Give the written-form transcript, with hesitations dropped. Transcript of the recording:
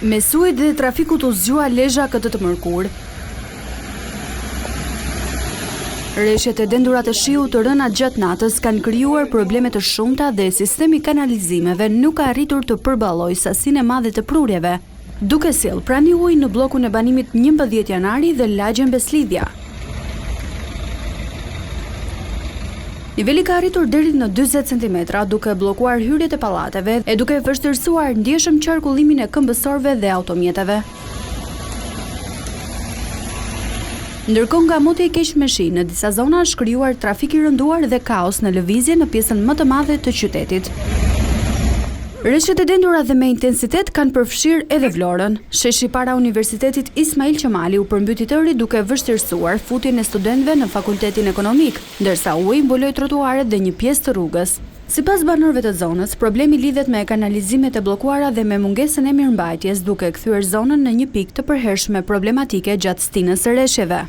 Me sujt dhe trafikut u zgjua Lezhë këtë të mërkurë. Rreshtet e dendura të shiut të rëna gjatë natës kanë krijuar probleme të shumta dhe sistemi kanalizimeve nuk ka arritur të përballojë sasinë e madhe të prurjeve, duke sjellë prani ujë në bllokun e banimit 11 Janari dhe lagjen Beslidhja. Niveli ka arritur deri në 40 cm, duke bllokuar hyrjet e pallateve e duke vështirësuar ndjeshëm qarkullimin e këmbësorëve dhe automjeteve. Ndërkohë nga moti i keq me shi, në disa zona është krijuar trafik i rënduar dhe kaos në lëvizje në pjesën më të madhe të qytetit. Rreshtet e dendura dhe me intensitet kanë përfshirë edhe Vlorën. Sheshi para Universitetit Ismail Qemali u përmbyti tëri duke vështirësuar futjen e studentëve në Fakultetin Ekonomik, ndërsa uji mbuloi trotuaret dhe një pjesë të rrugës. Sipas banorëve të zonës, problemi lidhet me kanalizimet e bllokuara dhe me mungesën e mirëmbajtjes, duke kthyer zonën në një pikë të përhershme problematike gjatë stinës së rreshjeve.